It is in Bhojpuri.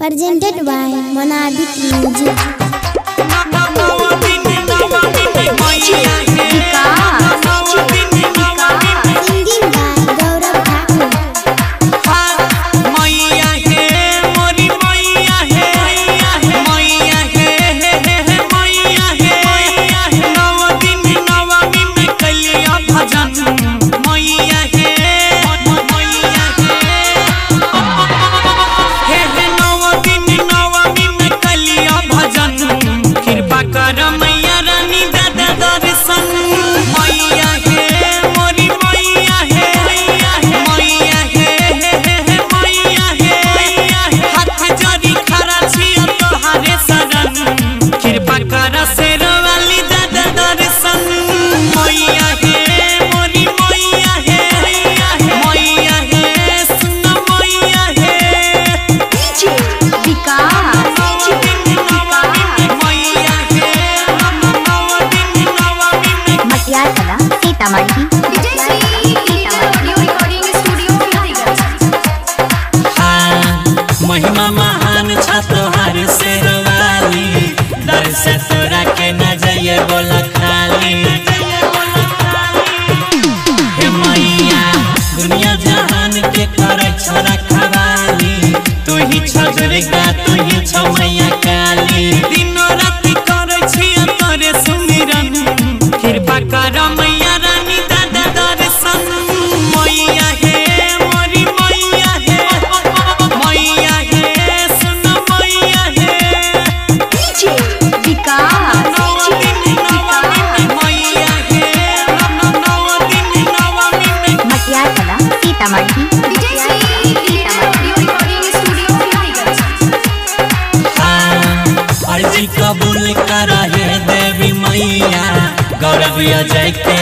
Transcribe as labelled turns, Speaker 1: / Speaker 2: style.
Speaker 1: presented by Monadic Music.
Speaker 2: महिमा महान छतोहार शेरवाली दर से तोरा के न जाइए बोला खाली। हे मैया दुनिया जहान के करे छोरा खवाली, तू ही छ दुर्गा तू ही छ मैया काली। दिनो राति करे छिया तोरे सुमिरन, कृपा कर मैया रानी दादा दर्शन। मैया हे मोरी मैया हे मैया हे सुन मैया हे
Speaker 3: डीजे विकास
Speaker 2: मैया हे नौ दिन नवमी में
Speaker 3: मटियार कला सीतामढ़ी।
Speaker 2: अर्जी कबूल कर हे देवी मैया, गौरव अजय के